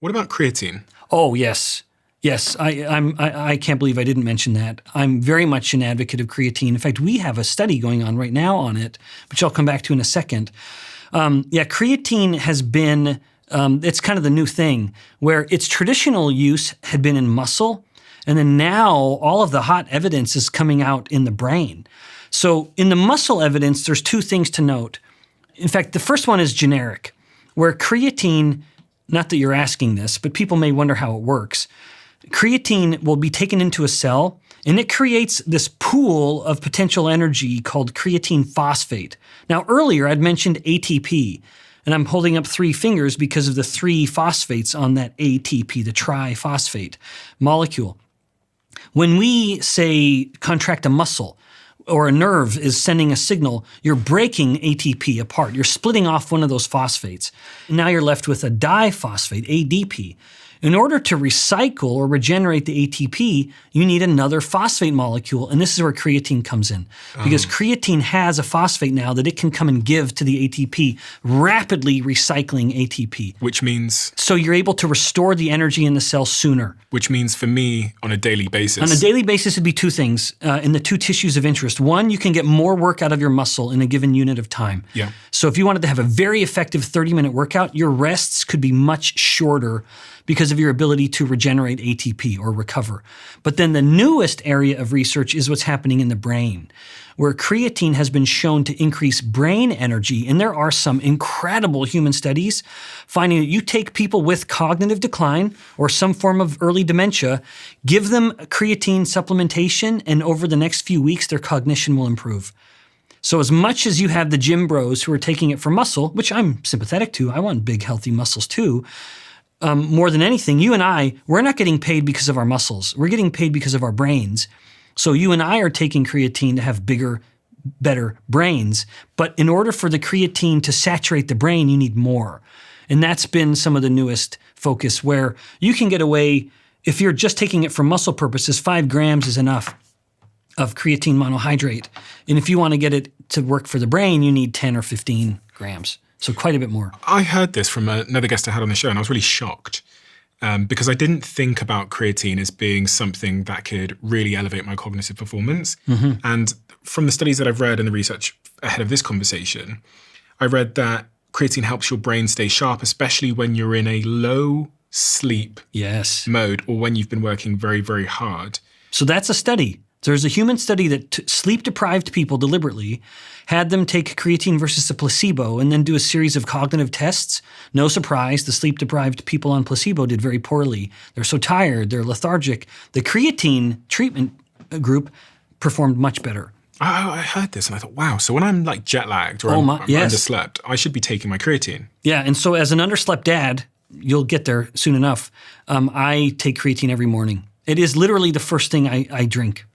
What about creatine? Oh, yes. Yes, I can't believe I didn't mention that. I'm very much an advocate of creatine. In fact, we have a study going on right now on it, which I'll come back to in a second. Creatine has been, it's kind of the new thing, where its traditional use had been in muscle, and then now all of the hot evidence is coming out in the brain. So in the muscle evidence, there's two things to note. In fact, the first one is generic, where creatine, not that you're asking this, but people may wonder how it works. Creatine will be taken into a cell, and it creates this pool of potential energy called creatine phosphate. Now, earlier I'd mentioned ATP, and I'm holding up 3 fingers because of the 3 phosphates on that ATP, the triphosphate molecule. When we, say, contract a muscle, or a nerve is sending a signal, you're breaking ATP apart. You're splitting off one of those phosphates. And now you're left with a diphosphate, ADP. In order to recycle or regenerate the ATP, you need another phosphate molecule, and this is where creatine comes in. Because creatine has a phosphate now that it can come and give to the ATP, rapidly recycling ATP. Which means? So you're able to restore the energy in the cell sooner. Which means for me, on a daily basis? On a daily basis, it'd be 2 things in the 2 tissues of interest. One, you can get more work out of your muscle in a given unit of time. Yeah. So if you wanted to have a very effective 30-minute workout, your rests could be much shorter because of your ability to regenerate ATP or recover. But then the newest area of research is what's happening in the brain, where creatine has been shown to increase brain energy. And there are some incredible human studies finding that you take people with cognitive decline or some form of early dementia, give them creatine supplementation, and over the next few weeks, their cognition will improve. So as much as you have the gym bros who are taking it for muscle, which I'm sympathetic to, I want big, healthy muscles too, more than anything, you and I, we're not getting paid because of our muscles. We're getting paid because of our brains. So you and I are taking creatine to have bigger, better brains. But in order for the creatine to saturate the brain, you need more. And that's been some of the newest focus, where you can get away, if you're just taking it for muscle purposes, 5 grams is enough of creatine monohydrate. And if you want to get it to work for the brain, you need 10 or 15 grams. So quite a bit more. I heard this from another guest I had on the show, and I was really shocked because I didn't think about creatine as being something that could really elevate my cognitive performance. Mm-hmm. And from the studies that I've read and the research ahead of this conversation, I read that creatine helps your brain stay sharp, especially when you're in a low sleep mode or when you've been working very, very hard. So that's a study. There's a human study that sleep-deprived people deliberately had them take creatine versus a placebo and then do a series of cognitive tests. No surprise, the sleep-deprived people on placebo did very poorly. They're so tired, they're lethargic. The creatine treatment group performed much better. I heard this and I thought, wow, so when I'm like jet-lagged or I'm underslept, I should be taking my creatine. Yeah, and so as an underslept dad, you'll get there soon enough, I take creatine every morning. It is literally the first thing I drink.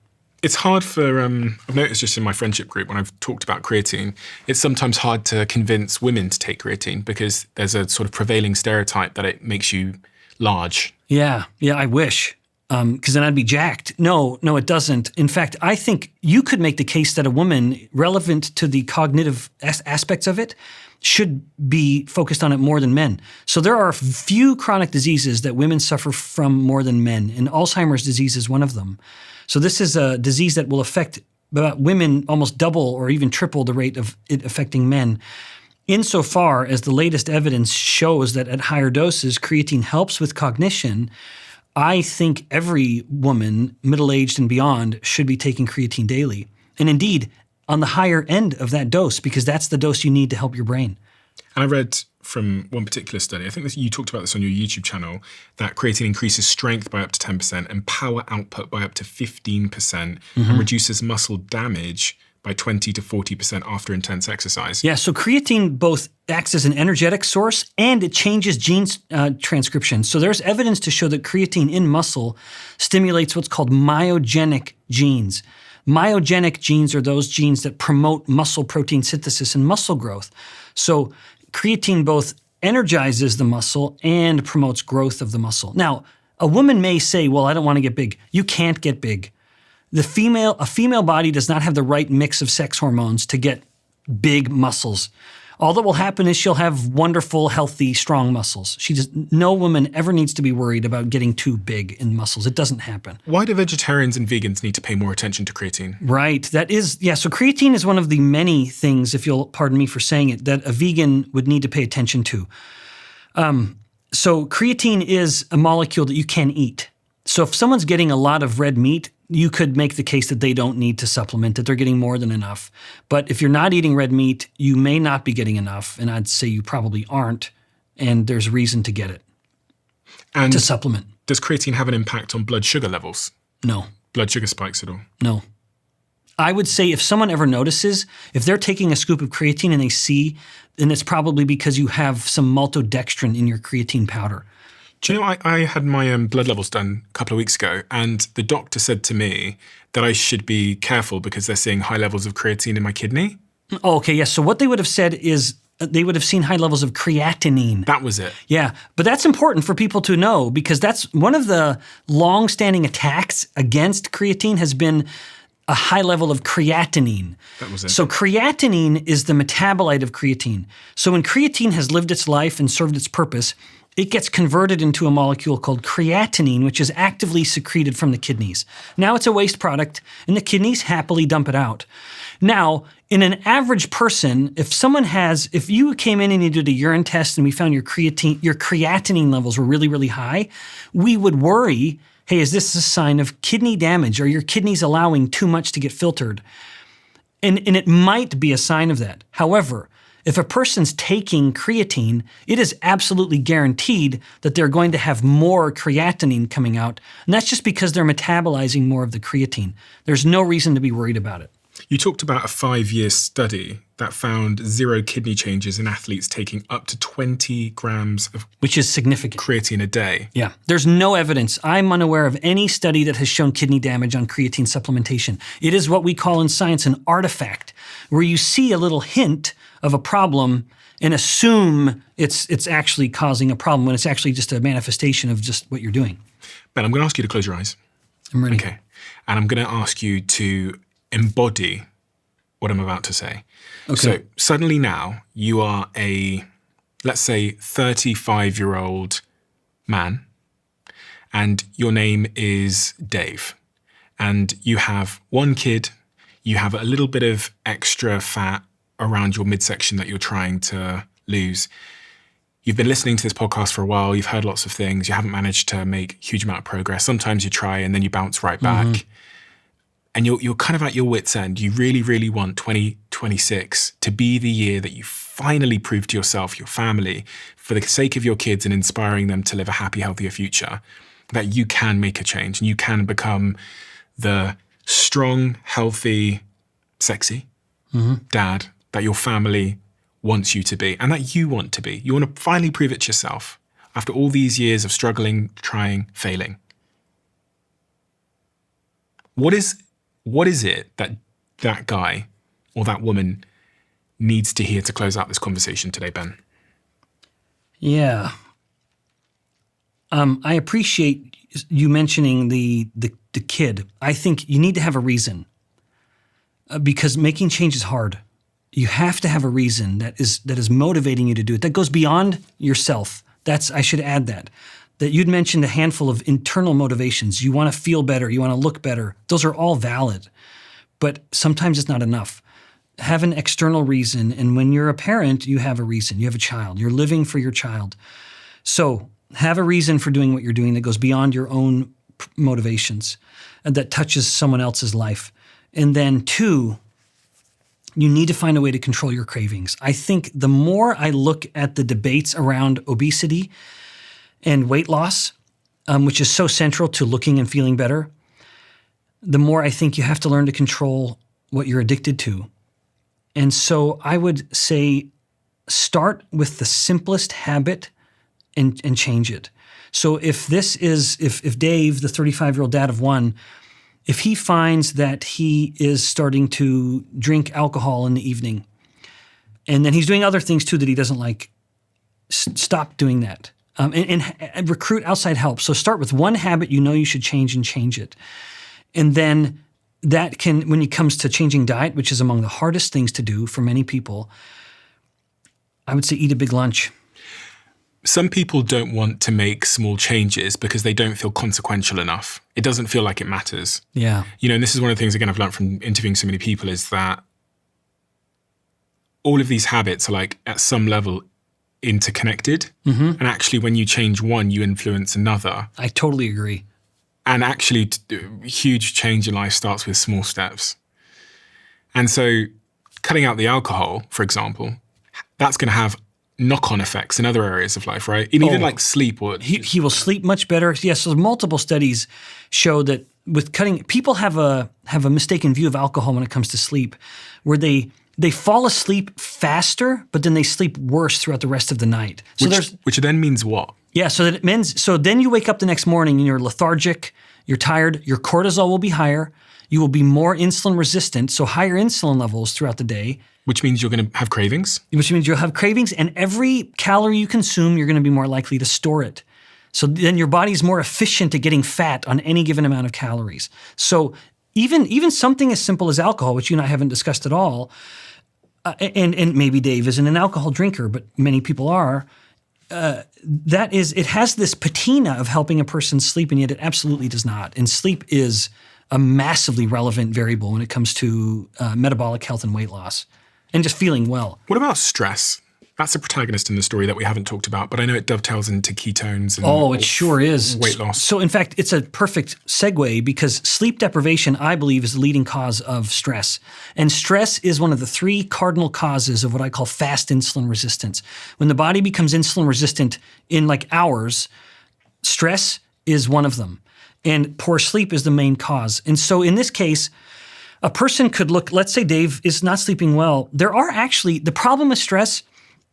It's hard for, I've noticed just in my friendship group when I've talked about creatine, it's sometimes hard to convince women to take creatine because there's a sort of prevailing stereotype that it makes you large. Yeah, I wish, because then I'd be jacked. No, it doesn't. In fact, I think you could make the case that a woman, relevant to the cognitive aspects of it, should be focused on it more than men. So there are few chronic diseases that women suffer from more than men, and Alzheimer's disease is one of them. So this is a disease that will affect women almost double or even triple the rate of it affecting men. Insofar as the latest evidence shows that at higher doses, creatine helps with cognition, I think every woman, middle-aged and beyond, should be taking creatine daily. And indeed, on the higher end of that dose, because that's the dose you need to help your brain. And I read from one particular study, I think you talked about this on your YouTube channel, that creatine increases strength by up to 10% and power output by up to 15% and reduces muscle damage by 20 to 40% after intense exercise. Yeah, so creatine both acts as an energetic source and it changes gene transcription. So there's evidence to show that creatine in muscle stimulates what's called myogenic genes. Myogenic genes are those genes that promote muscle protein synthesis and muscle growth. So creatine both energizes the muscle and promotes growth of the muscle. Now, a woman may say, well, I don't want to get big. You can't get big. A female body does not have the right mix of sex hormones to get big muscles. All that will happen is she'll have wonderful, healthy, strong muscles. No woman ever needs to be worried about getting too big in muscles. It doesn't happen. Why do vegetarians and vegans need to pay more attention to creatine? Right. So creatine is one of the many things, if you'll pardon me for saying it, that a vegan would need to pay attention to. So creatine is a molecule that you can eat. So if someone's getting a lot of red meat, you could make the case that they don't need to supplement, that they're getting more than enough. But if you're not eating red meat, you may not be getting enough, and I'd say you probably aren't, and there's reason to get it, and to supplement. Does creatine have an impact on blood sugar levels? No. Blood sugar spikes at all? No. I would say if someone ever notices, if they're taking a scoop of creatine and they see, then it's probably because you have some maltodextrin in your creatine powder. Do you know, I had my blood levels done a couple of weeks ago, and the doctor said to me that I should be careful because they're seeing high levels of creatine in my kidney. Oh, okay, yes. So what they would have said is they would have seen high levels of creatinine. That was it. Yeah, but that's important for people to know because that's one of the long-standing attacks against creatine has been a high level of creatinine. That was it. So creatinine is the metabolite of creatine. So when creatine has lived its life and served its purpose, it gets converted into a molecule called creatinine, which is actively secreted from the kidneys. Now it's a waste product, and the kidneys happily dump it out. Now, in an average person, if you came in and you did a urine test and we found your creatinine levels were really, really high, we would worry, hey, is this a sign of kidney damage? Are your kidneys allowing too much to get filtered? And it might be a sign of that. However, if a person's taking creatine, it is absolutely guaranteed that they're going to have more creatinine coming out, and that's just because they're metabolizing more of the creatine. There's no reason to be worried about it. You talked about a 5-year study that found 0 kidney changes in athletes taking up to 20 grams of which is significant. Creatine a day. Yeah. There's no evidence. I'm unaware of any study that has shown kidney damage on creatine supplementation. It is what we call in science an artifact, where you see a little hint of a problem and assume it's actually causing a problem when it's actually just a manifestation of just what you're doing. Ben, I'm going to ask you to close your eyes. I'm ready. Okay. And I'm going to ask you to embody what I'm about to say. Okay. So suddenly now you are let's say 35-year-old man, and your name is Dave, and you have one kid, you have a little bit of extra fat around your midsection that you're trying to lose. You've been listening to this podcast for a while, you've heard lots of things, you haven't managed to make a huge amount of progress. Sometimes you try and then you bounce right back. Mm-hmm. And you're kind of at your wit's end. You really, really want 2026 to be the year that you finally prove to yourself, your family, for the sake of your kids and inspiring them to live a happy, healthier future, that you can make a change and you can become the strong, healthy, sexy dad that your family wants you to be and that you want to be. You want to finally prove it to yourself after all these years of struggling, trying, failing. What is it that guy or that woman needs to hear to close out this conversation today, Ben? Yeah. I appreciate you mentioning the kid. I think you need to have a reason because making change is hard. You have to have a reason that is motivating you to do it. That goes beyond yourself. I should add that you'd mentioned a handful of internal motivations. You want to feel better. You want to look better. Those are all valid, but sometimes it's not enough. Have an external reason, and when you're a parent, you have a reason. You have a child. You're living for your child. So have a reason for doing what you're doing that goes beyond your own motivations and that touches someone else's life. And then 2, you need to find a way to control your cravings. I think the more I look at the debates around obesity and weight loss, which is so central to looking and feeling better, the more I think you have to learn to control what you're addicted to. And so I would say start with the simplest habit and change it. So if Dave, the 35-year-old dad of one, if he finds that he is starting to drink alcohol in the evening, and then he's doing other things too that he doesn't like, stop doing that. And recruit outside help. So start with one habit you know you should change and change it. And then that can, when it comes to changing diet, which is among the hardest things to do for many people, I would say eat a big lunch. Some people don't want to make small changes because they don't feel consequential enough. It doesn't feel like it matters. Yeah. And this is one of the things, again, I've learned from interviewing so many people is that all of these habits are like at some level interconnected. And actually when you change one, you influence another. I totally agree. And actually huge change in life starts with small steps. And so cutting out the alcohol, for example, that's going to have knock-on effects in other areas of life, right? And even like sleep. He will sleep much better. Yes, so multiple studies show that with cutting, people have a mistaken view of alcohol when it comes to sleep, where they fall asleep faster, but then they sleep worse throughout the rest of the night. So which then means what? Yeah, so then you wake up the next morning and you're lethargic, you're tired, your cortisol will be higher, you will be more insulin resistant, so higher insulin levels throughout the day. Which means you're going to have cravings? Which means you'll have cravings, and every calorie you consume, you're going to be more likely to store it. So then your body's more efficient at getting fat on any given amount of calories. So even something as simple as alcohol, which you and I haven't discussed at all, and maybe Dave isn't an alcohol drinker, but many people are, it has this patina of helping a person sleep, and yet it absolutely does not. And sleep is a massively relevant variable when it comes to metabolic health and weight loss and just feeling well. What about stress? That's a protagonist in the story that we haven't talked about, but I know it dovetails into ketones and it sure is. Weight loss. So in fact, it's a perfect segue because sleep deprivation, I believe, is the leading cause of stress. And stress is one of the 3 cardinal causes of what I call fast insulin resistance. When the body becomes insulin resistant in like hours, stress is one of them. And poor sleep is the main cause. And so in this case, a person could look, let's say Dave is not sleeping well. The problem with stress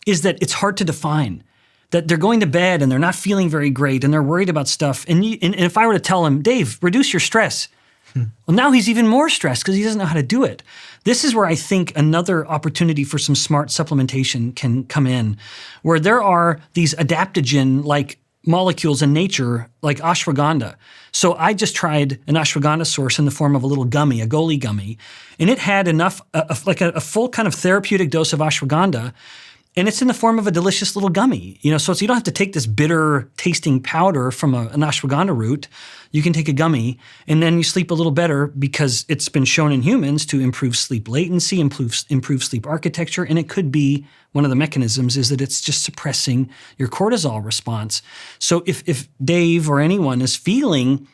is that it's hard to define, that they're going to bed and they're not feeling very great and they're worried about stuff. And if I were to tell him, Dave, reduce your stress, well, now he's even more stressed because he doesn't know how to do it. This is where I think another opportunity for some smart supplementation can come in, where there are these adaptogen-like molecules in nature like ashwagandha. So I just tried an ashwagandha source in the form of a little gummy, a Goli gummy, and it had enough, like a full kind of therapeutic dose of ashwagandha, and it's in the form of a delicious little gummy. So you don't have to take this bitter tasting powder from an ashwagandha root. You can take a gummy, and then you sleep a little better because it's been shown in humans to improve sleep latency, improve sleep architecture, and it could be one of the mechanisms is that it's just suppressing your cortisol response. So if Dave or anyone is feeling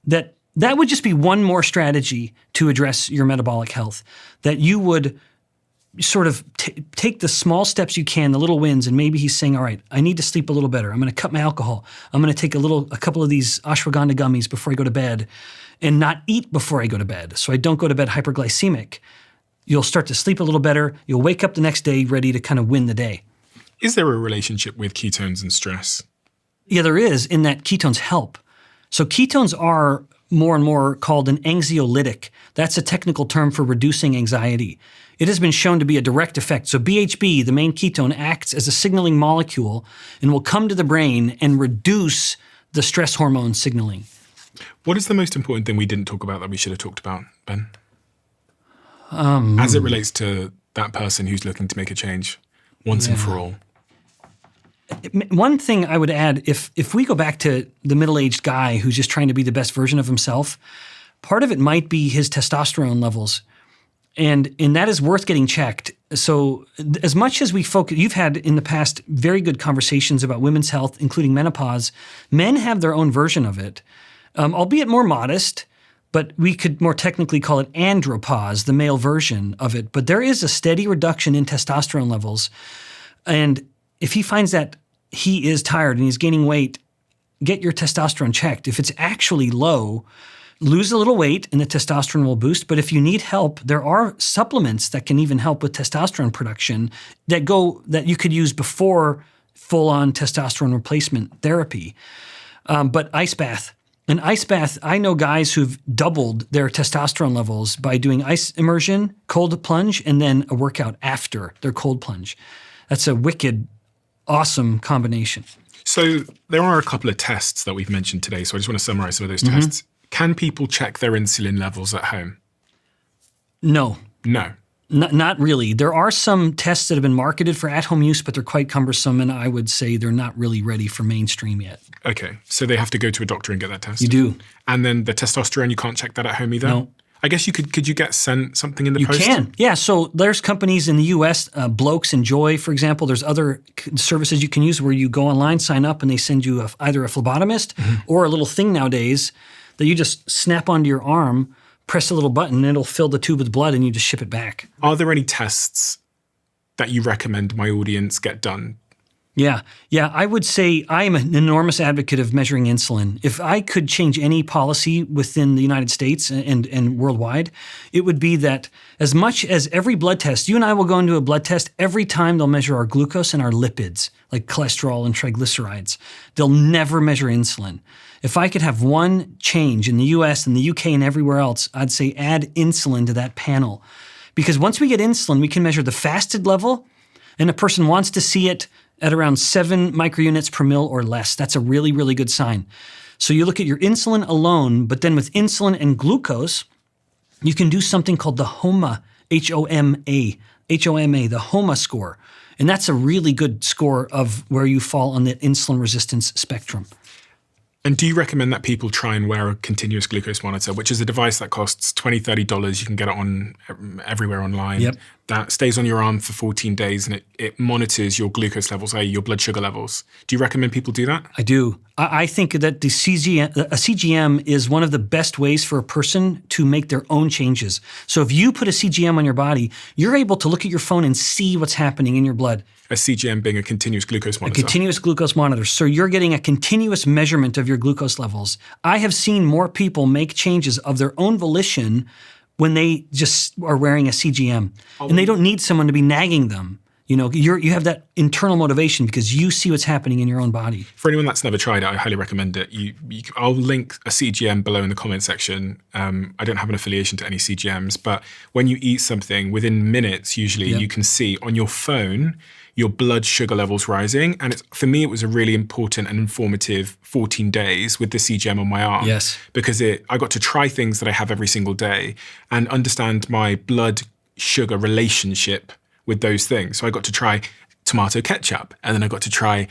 that would just be one more strategy to address your metabolic health, that you would sort of take the small steps you can, the little wins, and maybe he's saying, all right, I need to sleep a little better. I'm going to cut my alcohol. I'm going to take a couple of these ashwagandha gummies before I go to bed and not eat before I go to bed so I don't go to bed hyperglycemic. You'll start to sleep a little better. You'll wake up the next day ready to kind of win the day. Is there a relationship with ketones and stress? Yeah, there is, in that ketones help. So ketones are more and more called an anxiolytic. That's a technical term for reducing anxiety. It has been shown to be a direct effect. So BHB, the main ketone, acts as a signaling molecule and will come to the brain and reduce the stress hormone signaling. What is the most important thing we didn't talk about that we should have talked about, Ben? As it relates to that person who's looking to make a change once and for all. One thing I would add, if we go back to the middle-aged guy who's just trying to be the best version of himself, part of it might be his testosterone levels. And that is worth getting checked. So as much as we focus, you've had in the past very good conversations about women's health, including menopause. Men have their own version of it, albeit more modest, but we could more technically call it andropause, the male version of it. But there is a steady reduction in testosterone levels. And if he finds that he is tired and he's gaining weight, get your testosterone checked. If it's actually low, lose a little weight and the testosterone will boost. But if you need help, there are supplements that can even help with testosterone production that you could use before full-on testosterone replacement therapy. But ice bath. An ice bath, I know guys who've doubled their testosterone levels by doing ice immersion, cold plunge, and then a workout after their cold plunge. That's a wicked, awesome combination. So there are a couple of tests that we've mentioned today. So I just want to summarize some of those tests. Can people check their insulin levels at home? No. No. Not really. There are some tests that have been marketed for at-home use, but they're quite cumbersome, and I would say they're not really ready for mainstream yet. Okay, so they have to go to a doctor and get that test? You do. And then the testosterone, you can't check that at home either? No. I guess could you get sent something in the post? You can, yeah. So there's companies in the U.S., Blokes and Joy, for example. There's other services you can use where you go online, sign up, and they send you either a phlebotomist or a little thing nowadays that you just snap onto your arm, press a little button, and it'll fill the tube with blood, and you just ship it back. Are there any tests that you recommend my audience get done? Yeah. I would say I am an enormous advocate of measuring insulin. If I could change any policy within the United States and worldwide, it would be that as much as every blood test, you and I will go into a blood test every time they'll measure our glucose and our lipids, like cholesterol and triglycerides. They'll never measure insulin. If I could have one change in the US and the UK and everywhere else, I'd say add insulin to that panel. Because once we get insulin, we can measure the fasted level, and a person wants to see it at around 7 microunits per mil or less. That's a really, really good sign. So you look at your insulin alone, but then with insulin and glucose, you can do something called the HOMA, H-O-M-A, the HOMA score. And that's a really good score of where you fall on the insulin resistance spectrum. And do you recommend that people try and wear a continuous glucose monitor, which is a device that costs $20, $30? You can get it on everywhere online. Yep. That stays on your arm for 14 days and it monitors your glucose levels, i.e. your blood sugar levels. Do you recommend people do that? I do. I think that a CGM is one of the best ways for a person to make their own changes. So if you put a CGM on your body, you're able to look at your phone and see what's happening in your blood. A CGM being a continuous glucose monitor. A continuous glucose monitor. So you're getting a continuous measurement of your glucose levels. I have seen more people make changes of their own volition when they just are wearing a CGM. And they don't need someone to be nagging them. You know, you have that internal motivation because you see what's happening in your own body. For anyone that's never tried it, I highly recommend it. I'll link a CGM below in the comment section. I don't have an affiliation to any CGMs, but when you eat something, within minutes usually, you can see on your phone your blood sugar levels rising. And for me, it was a really important and informative 14 days with the CGM on my arm. Yes. Because I got to try things that I have every single day and understand my blood sugar relationship with those things. So I got to try tomato ketchup, and then I got to try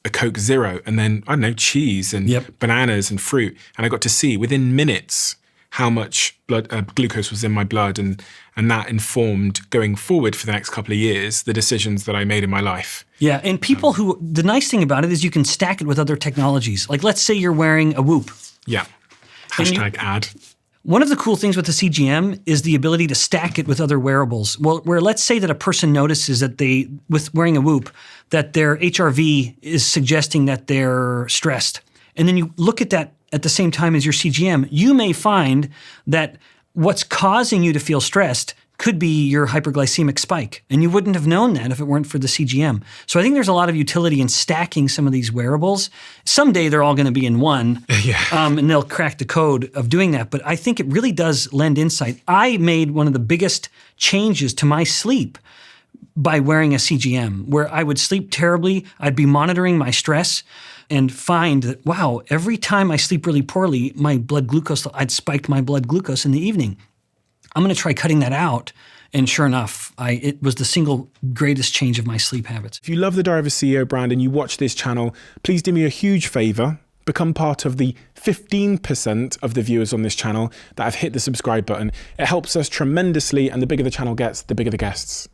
a Coke Zero, and then, I don't know, cheese and bananas and fruit. And I got to see within minutes how much glucose was in my blood, and that informed going forward for the next couple of years the decisions that I made in my life. Yeah, and people the nice thing about it is you can stack it with other technologies. Like let's say you're wearing a Whoop. Yeah. Hashtag ad. One of the cool things with the CGM is the ability to stack it with other wearables. Well, where let's say that a person notices that with wearing a Whoop, that their HRV is suggesting that they're stressed. And then you look at that at the same time as your CGM, you may find that what's causing you to feel stressed could be your hyperglycemic spike. And you wouldn't have known that if it weren't for the CGM. So I think there's a lot of utility in stacking some of these wearables. Someday they're all going to be in one, and they'll crack the code of doing that. But I think it really does lend insight. I made one of the biggest changes to my sleep by wearing a CGM, where I would sleep terribly. I'd be monitoring my stress and find that, wow, every time I sleep really poorly, I'd spiked my blood glucose in the evening. I'm going to try cutting that out. And sure enough, it was the single greatest change of my sleep habits. If you love the Diary of a CEO brand and you watch this channel, please do me a huge favor. Become part of the 15% of the viewers on this channel that have hit the subscribe button. It helps us tremendously, and the bigger the channel gets, the bigger the guests.